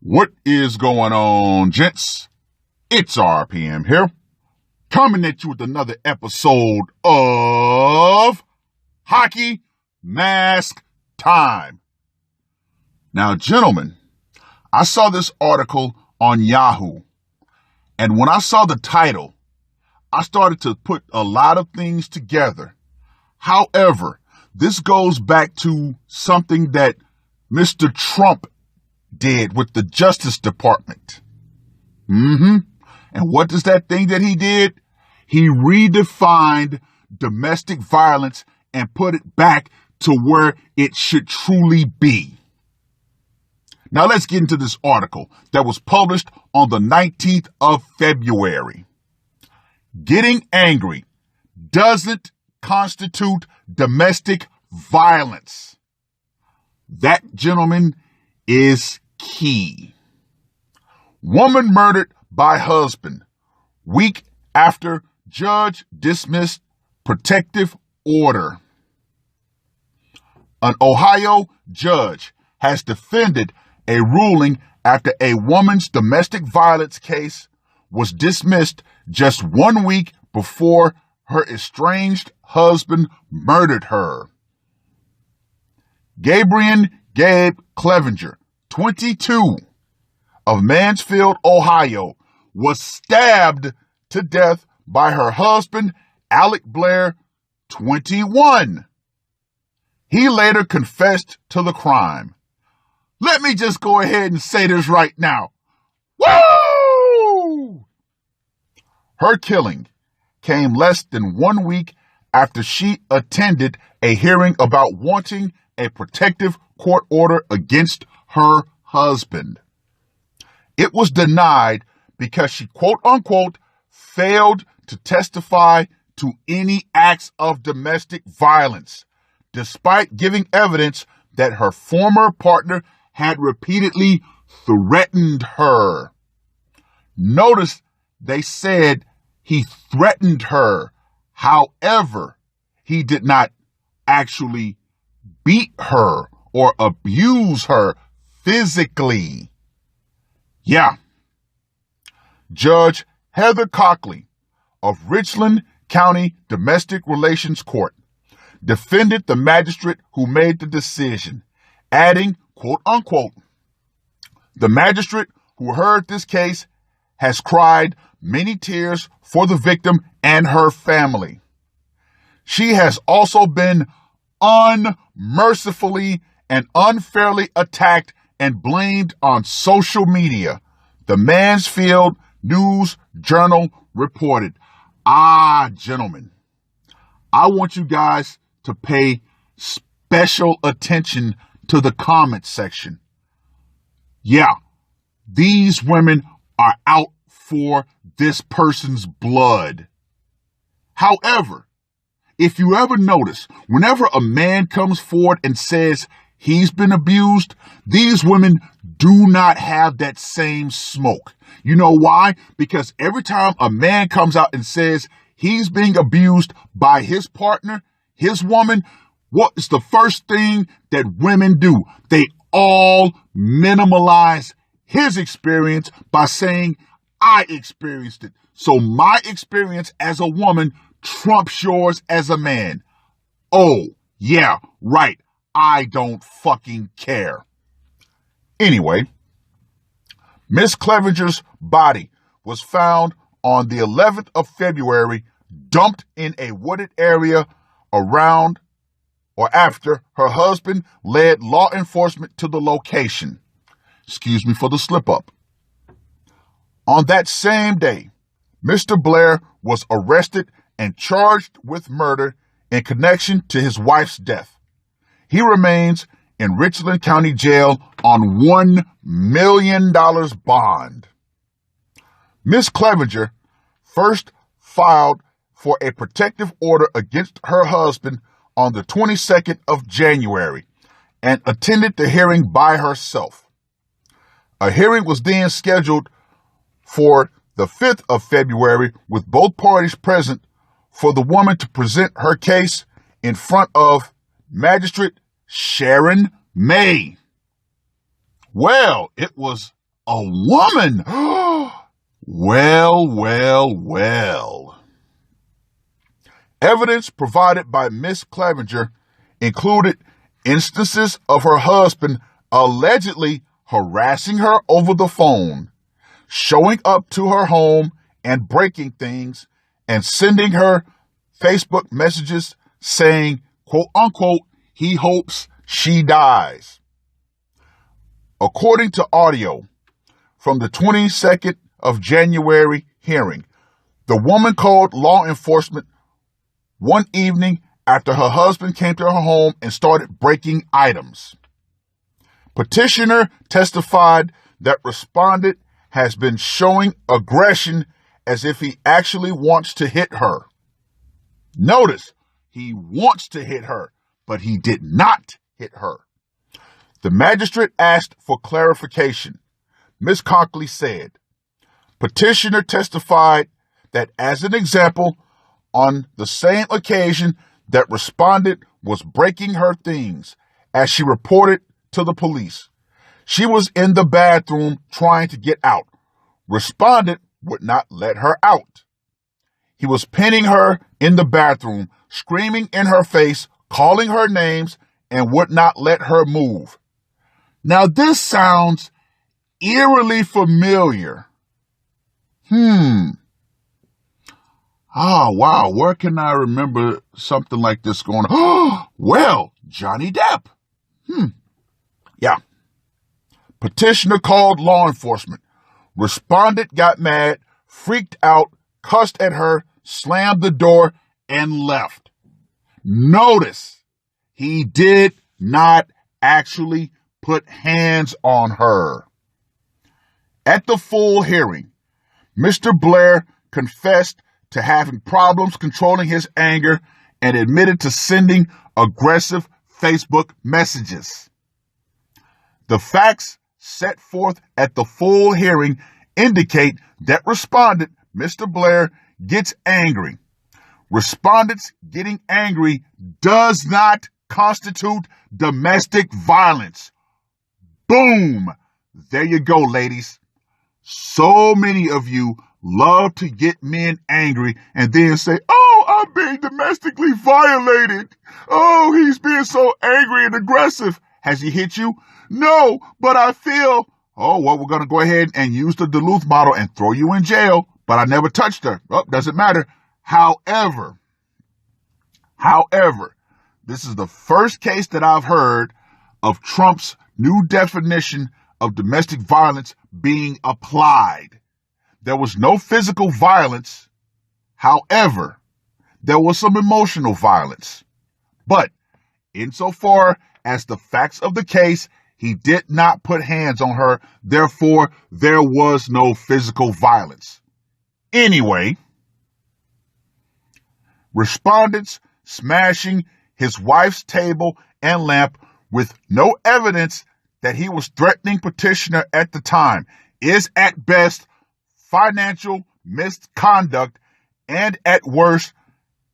What is going on, gents? It's RPM here, coming at you with another episode of Hockey Mask Time. Now, gentlemen, I saw this article on Yahoo, and when I saw the title, I started to put a lot of things together. However, this goes back to something that Mr. Trump did with the Justice Department. And what is that thing that he did? He redefined domestic violence and put it back to where it should truly be. Now let's get into this article that was published on the 19th of February. Getting angry doesn't constitute domestic violence. That, gentlemen, is key. Woman murdered by husband week after judge dismissed protective order. An Ohio judge has defended a ruling after a woman's domestic violence case was dismissed just 1 week before her estranged husband murdered her. Gabe Clevenger, 22, of Mansfield, Ohio, was stabbed to death by her husband, Alec Blair, 21. He later confessed to the crime. Let me just go ahead and say this right now. Woo! Her killing came less than 1 week after she attended a hearing about wanting a protective court order against her husband. It was denied because she, quote unquote, failed to testify to any acts of domestic violence, despite giving evidence that her former partner had repeatedly threatened her. Notice they said he threatened her. However, he did not actually beat her or abuse her physically. Yeah. Judge Heather Cockley of Richland County Domestic Relations Court defended the magistrate who made the decision, adding, quote unquote, the magistrate who heard this case has cried many tears for the victim and her family. She has also been unmercifully and unfairly attacked and blamed on social media, the Mansfield News Journal reported. Gentlemen, I want you guys to pay special attention to the comment section. Yeah, these women are out for this person's blood. However, if you ever notice, whenever a man comes forward and says he's been abused, these women do not have that same smoke. You know why? Because every time a man comes out and says he's being abused by his partner, his woman, what is the first thing that women do? They all minimalize his experience by saying, I experienced it. So my experience as a woman trumps yours as a man. Oh, yeah, right. I don't fucking care. Anyway, Miss Clevenger's body was found on the 11th of February, dumped in a wooded area around or after her husband led law enforcement to the location. Excuse me for the slip up. On that same day, Mr. Blair was arrested and charged with murder in connection to his wife's death. He remains in Richland County Jail on $1 million bond. Miss Clevenger first filed for a protective order against her husband on the 22nd of January and attended the hearing by herself. A hearing was then scheduled for the 5th of February with both parties present for the woman to present her case in front of Magistrate Sharon May. Well, it was A woman. Well, well, well. Evidence provided by Miss Clevenger included instances of her husband allegedly harassing her over the phone, showing up to her home and breaking things, and sending her Facebook messages saying, quote unquote, he hopes she dies. According to audio from the 22nd of January hearing, the woman called law enforcement one evening after her husband came to her home and started breaking items. Petitioner testified that respondent has been showing aggression as if he actually wants to hit her. Notice, he wants to hit her, but he did not hit her. The magistrate asked for clarification. Ms. Conkley said, petitioner testified that as an example, on the same occasion that respondent was breaking her things, as she reported to the police, she was in the bathroom trying to get out. Respondent would not let her out. He was pinning her in the bathroom, screaming in her face, calling her names, and would not let her move. Now this sounds eerily familiar. Wow, where can I remember something like this going on? Oh, well, Johnny Depp. Yeah. Petitioner called law enforcement. Respondent got mad, freaked out, cussed at her, slammed the door, and left. Notice, he did not actually put hands on her. At the full hearing, Mr. Blair confessed to having problems controlling his anger and admitted to sending aggressive Facebook messages. The facts set forth at the full hearing indicate that respondent, Mr. Blair, gets angry. Respondents getting angry does not constitute domestic violence. Boom! There you go, ladies. So many of you love to get men angry and then say, oh, I'm being domestically violated. Oh, he's being so angry and aggressive. Has he hit you? No, but I feel, oh, well, we're going to go ahead and use the Duluth model and throw you in jail, but I never touched her. Oh, doesn't matter. However, this is the first case that I've heard of Trump's new definition of domestic violence being applied. There was no physical violence. However, there was some emotional violence. But insofar as the facts of the case, he did not put hands on her. Therefore, there was no physical violence. Anyway, respondents smashing his wife's table and lamp with no evidence that he was threatening petitioner at the time is at best financial misconduct and at worst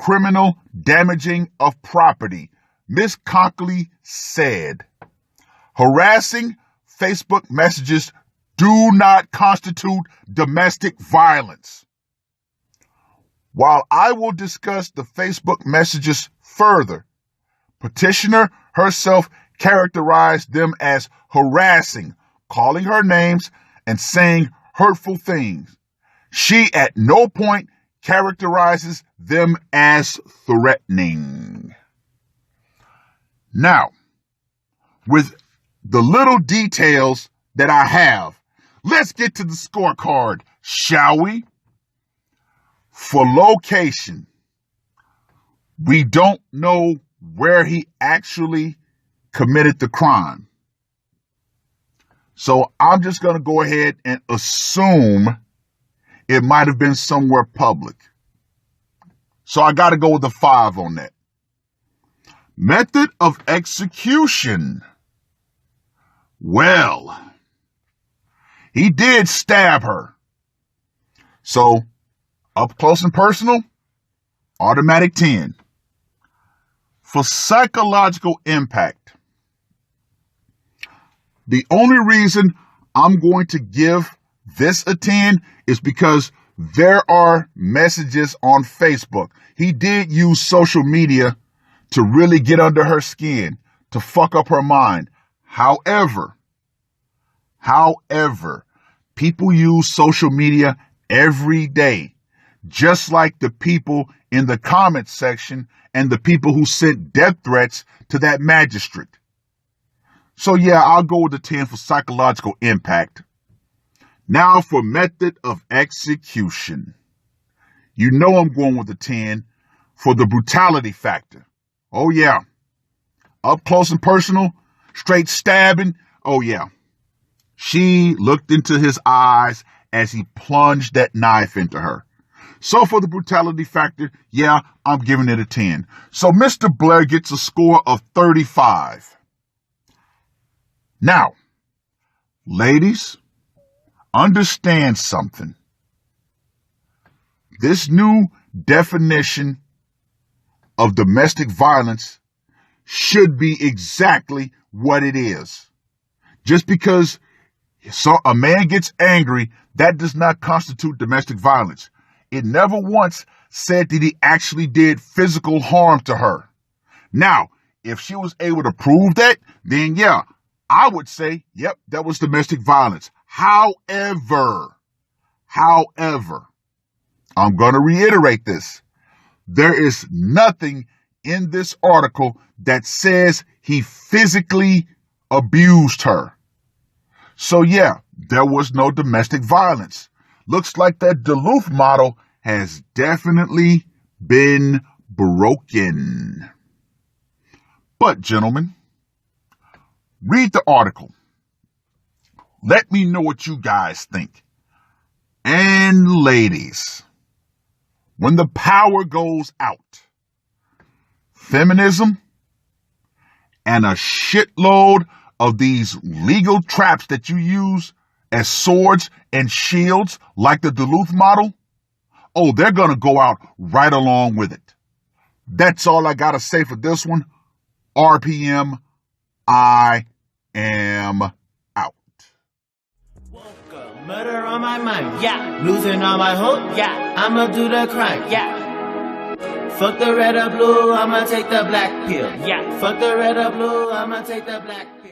criminal damaging of property. Ms. Conkley said, harassing Facebook messages do not constitute domestic violence. While I will discuss the Facebook messages further, petitioner herself characterized them as harassing, calling her names, and saying hurtful things. She at no point characterizes them as threatening. Now, with the little details that I have, let's get to the scorecard, shall we? For location, we don't know where he actually committed the crime. So I'm just going to go ahead and assume it might have been somewhere public. So I got to go with a 5 on that. Method of execution. Well, he did stab her. So up close and personal, automatic 10. For psychological impact, the only reason I'm going to give this a 10 is because there are messages on Facebook. He did use social media to really get under her skin, to fuck up her mind. However, people use social media every day, just like the people in the comments section and the people who sent death threats to that magistrate. So yeah, I'll go with the 10 for psychological impact. Now for method of execution. You know I'm going with the 10 for the brutality factor. Oh yeah. Up close and personal, straight stabbing. Oh yeah. She looked into his eyes as he plunged that knife into her. So for the brutality factor, yeah, I'm giving it a 10. So Mr. Blair gets a score of 35. Now, ladies, understand something. This new definition of domestic violence should be exactly what it is. Just because a man gets angry, that does not constitute domestic violence. It never once said that he actually did physical harm to her. Now, if she was able to prove that, then yeah, I would say, yep, that was domestic violence. However, I'm going to reiterate this. There is nothing in this article that says he physically abused her. So yeah, there was no domestic violence. Looks like that Duluth model has definitely been broken. But gentlemen, read the article. Let me know what you guys think. And ladies, when the power goes out, feminism and a shitload of these legal traps that you use as swords and shields like the Duluth model, oh, they're going to go out right along with it. That's all I got to say for this one. RPM, I am out. Murder on my mind, yeah. Losing all my hope, yeah. I'ma do the crime, yeah. Fuck the red or blue, I'ma take the black pill, yeah. Fuck the red or blue, I'ma take the black pill.